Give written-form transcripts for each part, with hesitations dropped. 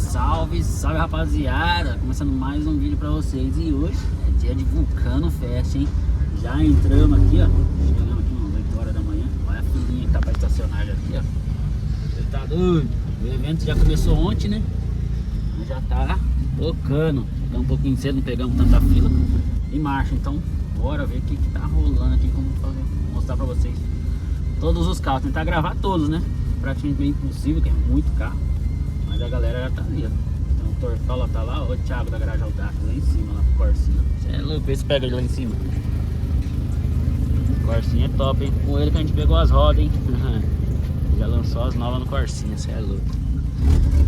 Salve, salve rapaziada, começando mais um vídeo pra vocês. E hoje é dia de Volcano Fest, hein? Já entramos aqui, ó. Chegamos aqui umas 8 horas da manhã. Olha a filhinha que tá pra estacionar já aqui, ó. Você tá doido? O evento já começou ontem, né? Já tá tocando. Tá um pouquinho cedo, não pegamos tanta fila. E marcha, então bora ver o que tá rolando aqui. Como vou mostrar pra vocês todos os carros. Tentar gravar todos, né? Praticamente impossível, que é muito carro. Mas a galera já tá ali, ó. Então o Tortola tá lá, ó, o Thiago da garagem Aldax lá em cima, lá pro Corsinha. Você é louco, vê se pega ele lá em cima. O Corsinha é top, hein? Com ele que a gente pegou as rodas, hein? Já lançou as novas no Corsinha, você é louco.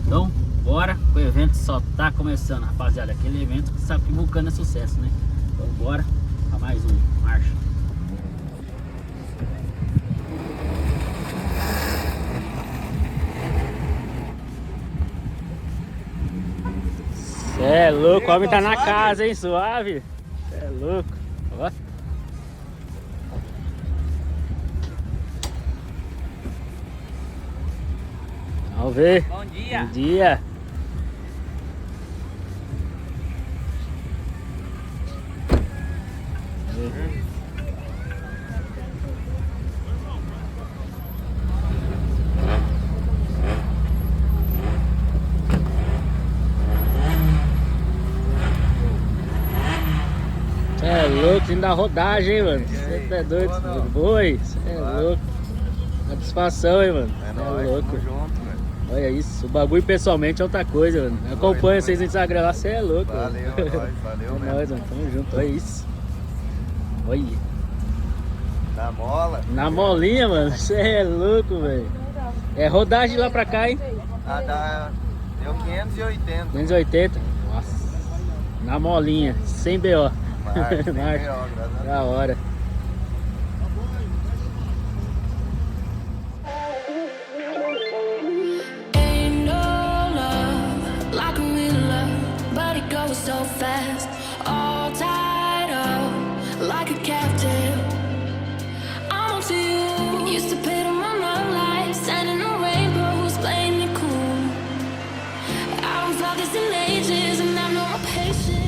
Então, bora, o evento só tá começando, rapaziada. Aquele evento que sabe que Vulcano é sucesso, né? Então bora pra mais um, marcha. Cê é louco, o homem tá na casa, hein, suave. Cê é louco, ó. Vamos ver. Bom dia. Bom dia. Cê é louco, indo da rodagem, hein, mano. Você tá doido? Boi, cê é louco. Satisfação, hein, mano. É nóis, louco. Tamo Junto, velho. Olha isso, o bagulho pessoalmente é outra coisa, mano. Eu acompanho vocês no Instagram lá, cê é louco. Valeu, mano. valeu É mesmo. nóis, mano. Tamo junto, olha isso. Olha. Na mola. Na molinha, mano. Cê é louco, velho. É rodagem de lá pra cá, hein? Deu 580. 280. Nossa. Na molinha, sem BO. Marcha, Marcha. Da hora. Ain't no love like a real love, but it goes so fast. All tied up like a captive. I'm up to you. Used to pay to my love life, sending the rainbows, playing it cool. I haven't felt this in ages, and I know my patience.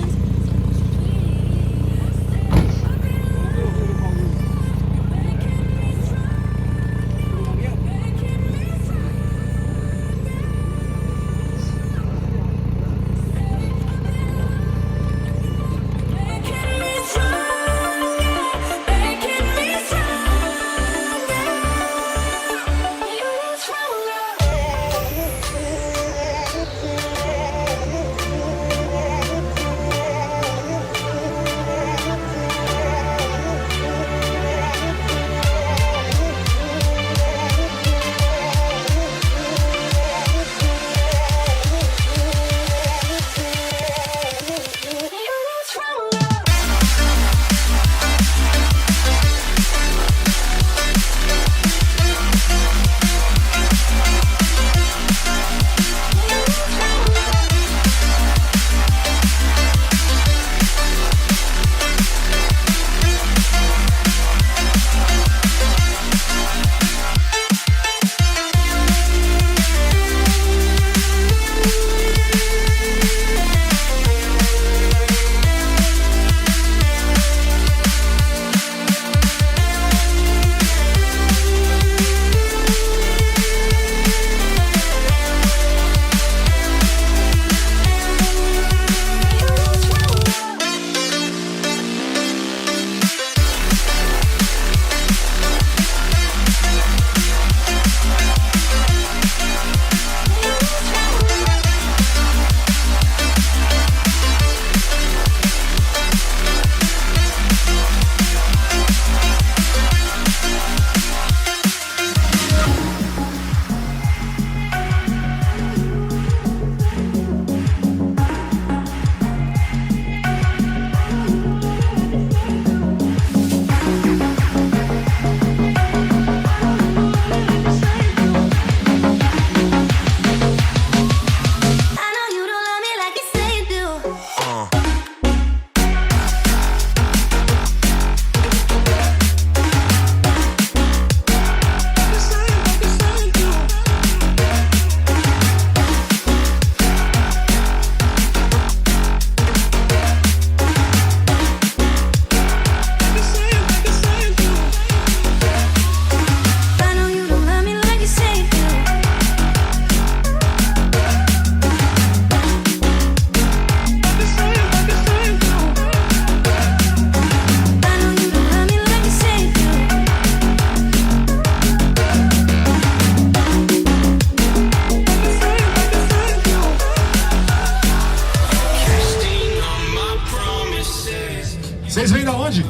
Vocês vêm da onde?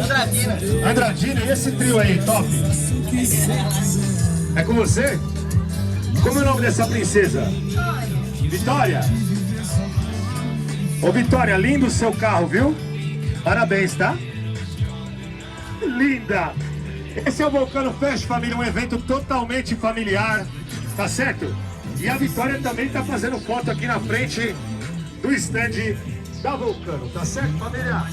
Andradina. Andradina, e esse trio aí, top? É com você? Como é o nome dessa princesa? Vitória. Ô Vitória, lindo o seu carro, viu? Parabéns, tá? Linda! Esse é o Volcano Fest, família, um evento totalmente familiar, tá certo? E a Vitória também tá fazendo foto aqui na frente do stand da Volcano, tá certo, família?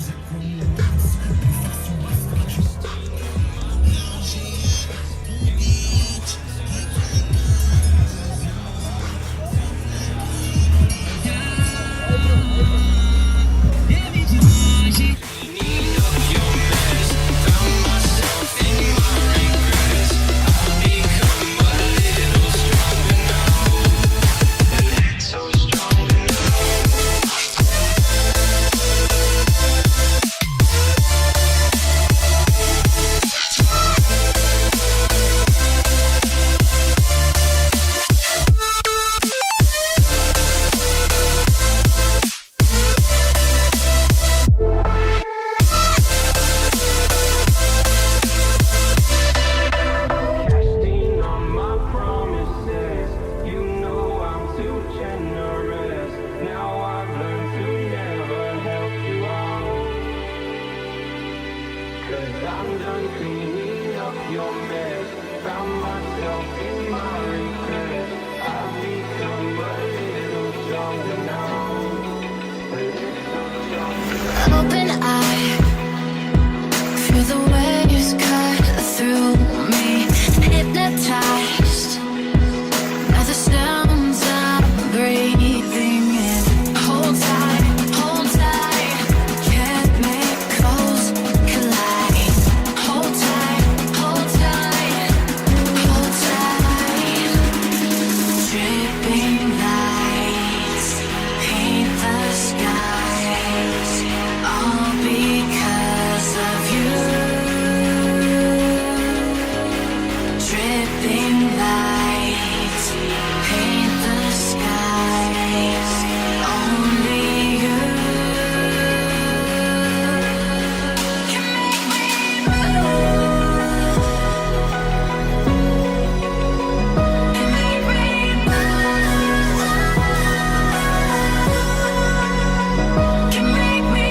Open eye, feel the waves cut through me. Hypnotized by the sounds I'm breathing in. Hold tight, chemicals collide. Hold tight, hold tight, hold tight. Dripping lights paint the skies, all because of you. Dripping lights paint the skies, only you can make me move. Can make me move. Can make me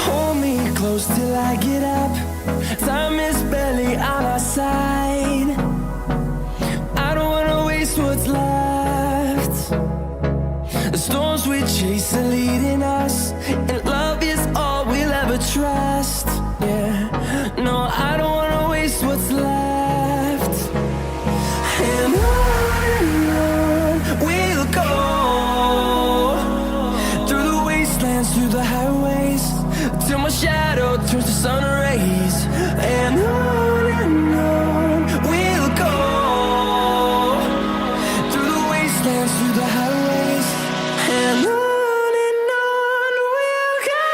Hold me close till I get up. Time is barely on our side. I don't wanna waste what's left. The storms we chase are leading us, and love is all we'll ever trust. Yeah, no, I don't wanna waste what's left. And on we'll go, through the wastelands, through the highways, till my shadow turns to sun rays. And on we'll go, through the wastelands, through the highways. And on we'll go.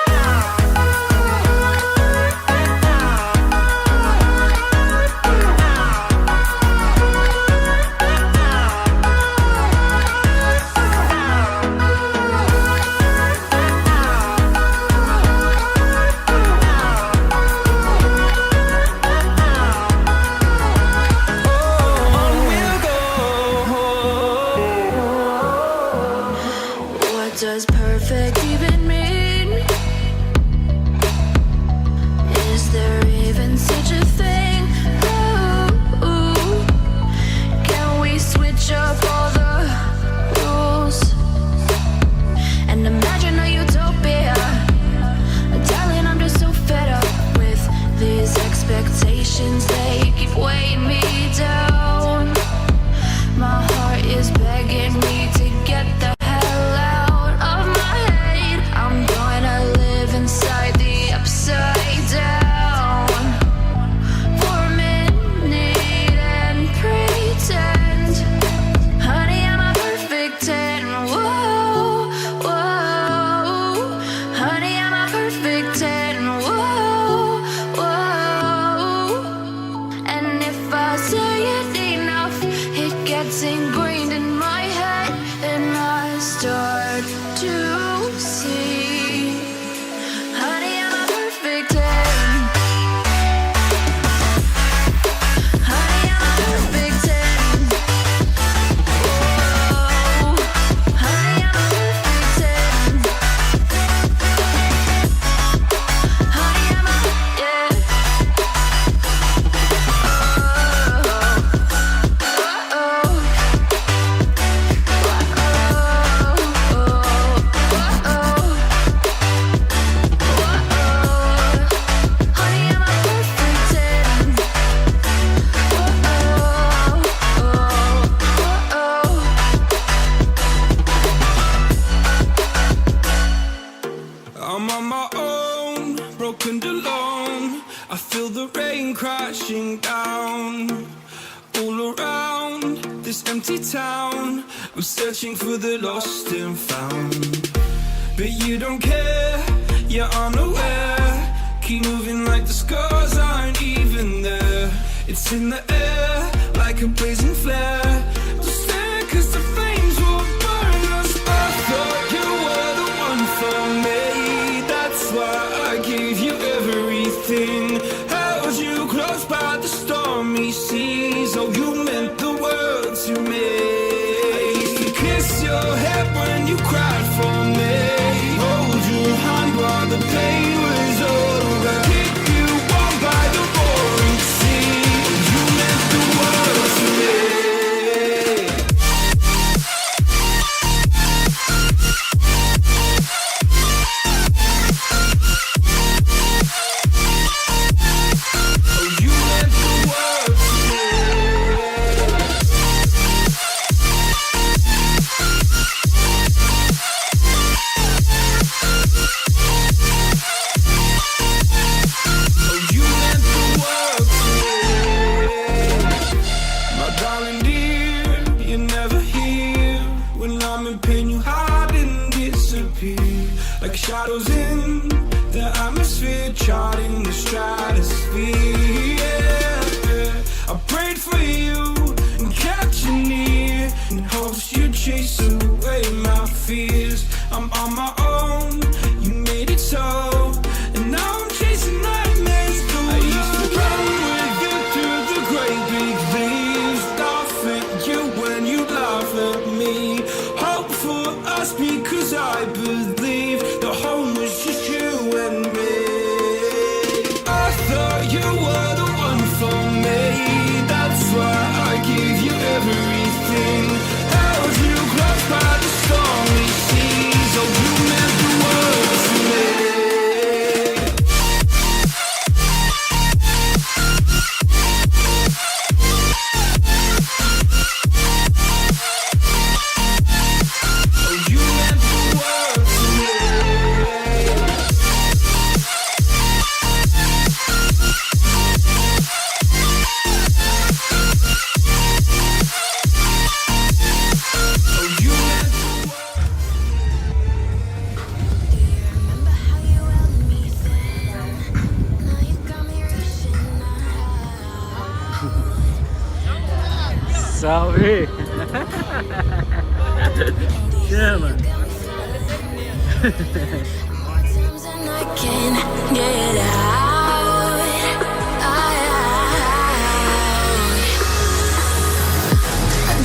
gets ingrained in my head, and I start to see. Honey, I'm a perfect 10. Honey, I'm a perfect 10. Oh, honey, I'm a perfect 10. Honey, I'm a, yeah. I'm on my own, broken alone. I feel the rain crashing down all around this empty town. I'm searching for the lost and found, but you don't care, you're unaware. Keep moving like the scars aren't even there. It's in the air like a blazing flare. Don't stare 'cause the flames will burn us. I thought you were the one for me. That's why I gave you everything. Held you close by the stormy seas. Oh, you meant the world to me. I used to kiss your head when you cried for me. Hold your hand while the pain was over. Keep you warm by the roaring sea. You meant the world to me. Oh, you meant the world to me. Oh, you meant the world to me. My darling dear, you're never here. When I'm in pain, you hide and disappear. Like shadows in the atmosphere, charting the stratosphere. Yeah. I prayed for you and kept you near, in hopes you'd chase away my fears. I'm on my own, you made it so, and now I'm chasing nightmares through. I used to run with you through the great big leaves, laugh at you when you laugh at me. Hope for us because I believe the home was just you and me. I thought you were the one for me. That's why I gave you everything. Held you close by the stormy seas. Oh, you meant the world to me. Oh, you meant the world to me. Oh, you meant the world. Do you remember how you held me then? Now you got me rushing now. Salve! Chama! More times than I can get out.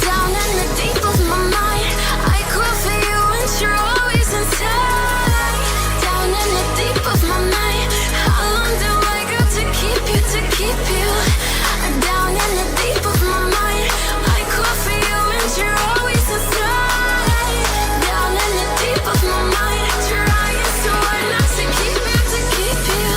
Down in the deep of my mind, I cry for you and you're always inside. Down in the deep of my mind, how long do I got to keep you, to keep you? Down in the deep of my mind, I cry for you and you're always inside. Down in the deep of my mind, trying so hard not to keep you, to keep you.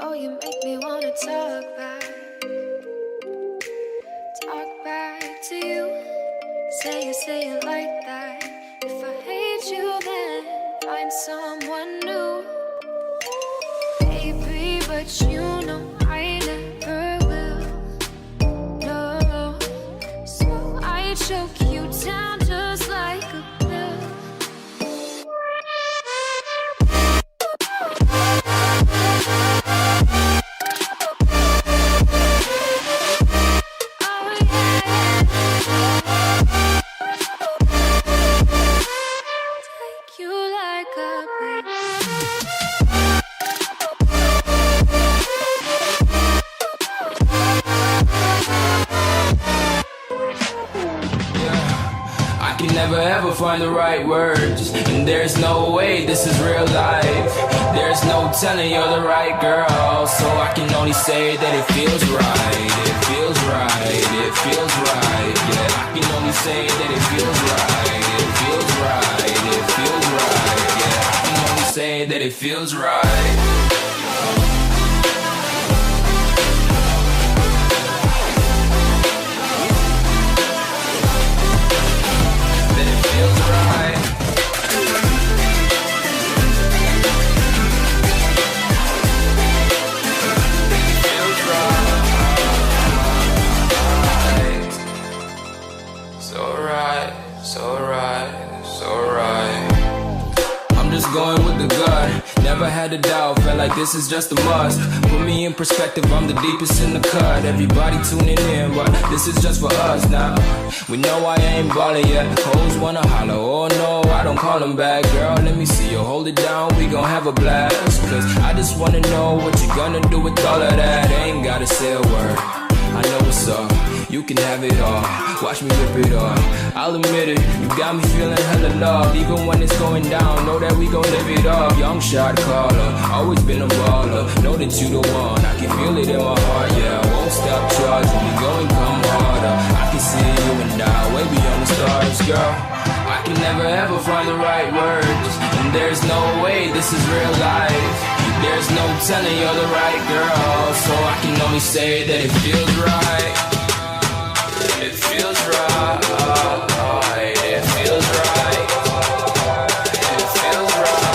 Oh, you make me wanna talk back to you. Say it like that. If I hate you, then find someone new. Baby, but you know I never will. No, so I choke you down just like a pill. Never ever find the right words, and there's no way this is real life. There's no telling you're the right girl, so I can only say that it feels right. It feels right, it feels right. Yeah, I can only say that it feels right. It feels right, it feels right. Yeah, I can only say that it feels right. Going with the gut, never had a doubt, felt like this is just a must. Put me in perspective, I'm the deepest in the cut. Everybody tuning in, but this is just for us now. We know I ain't ballin' yet, hoes wanna holler, oh no, I don't call them back. Girl, let me see you hold it down, we gon' have a blast. Cause I just wanna know what you gonna do with all of that. Ain't gotta say a word, I know what's up, you can have it all. Watch me rip it off, I'll admit it, you got me feeling hella loved. Even when it's going down, know that we gon' live it up. Young shot caller, always been a baller. Know that you the one, I can feel it in my heart. Yeah, I won't stop charging, we go and come harder. I can see you and I, way beyond the stars, girl. I can never ever find the right words, and there's no way this is real life. There's no telling you're the right girl, so I can only say that it feels right. It feels right. It feels right. It feels right.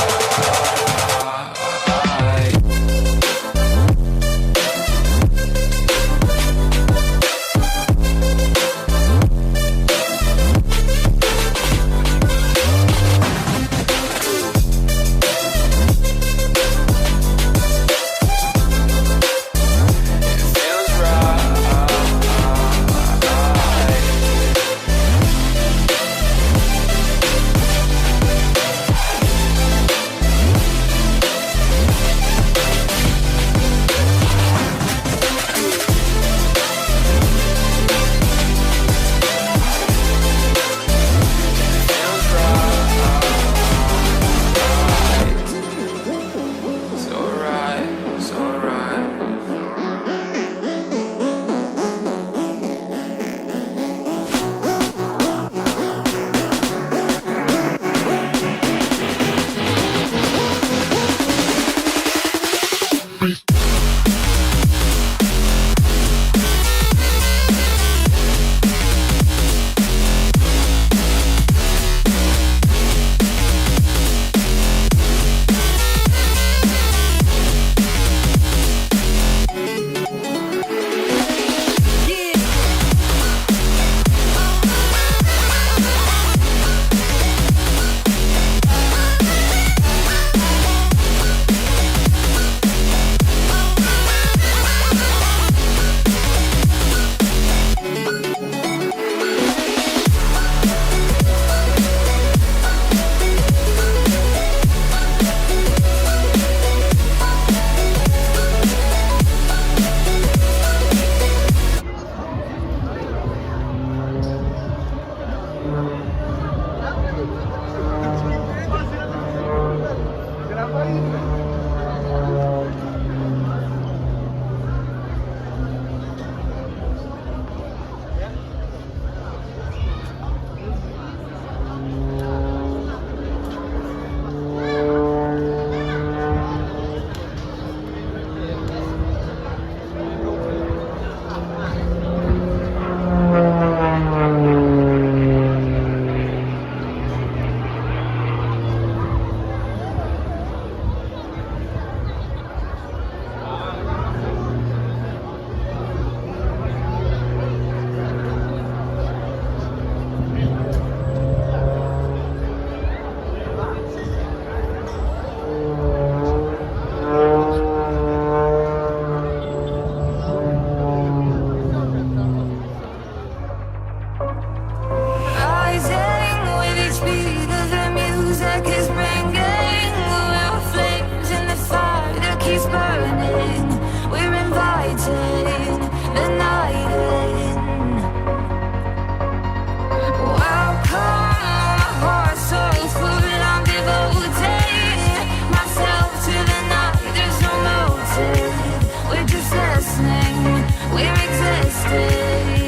lasting.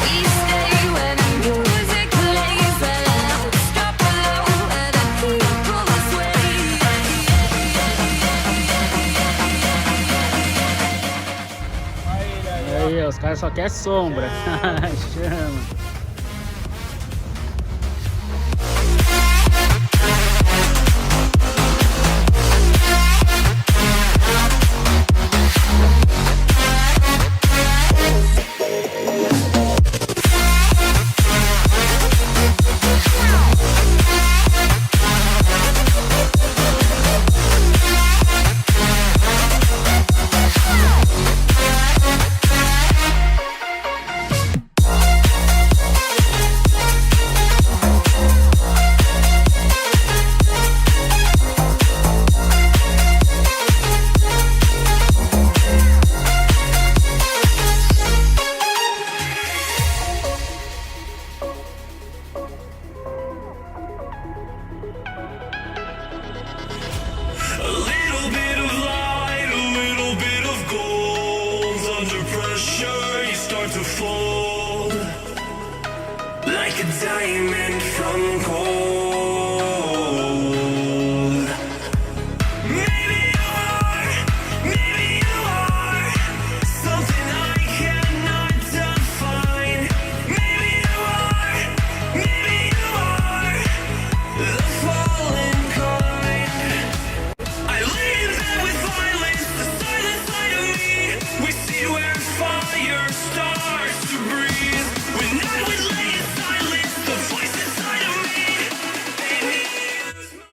We stay when the music plays, let's drop below and the people sway. Aí, os caras só querem sombra. Chama. A little bit of light, a little bit of gold. Under pressure, you start to fold like a diamond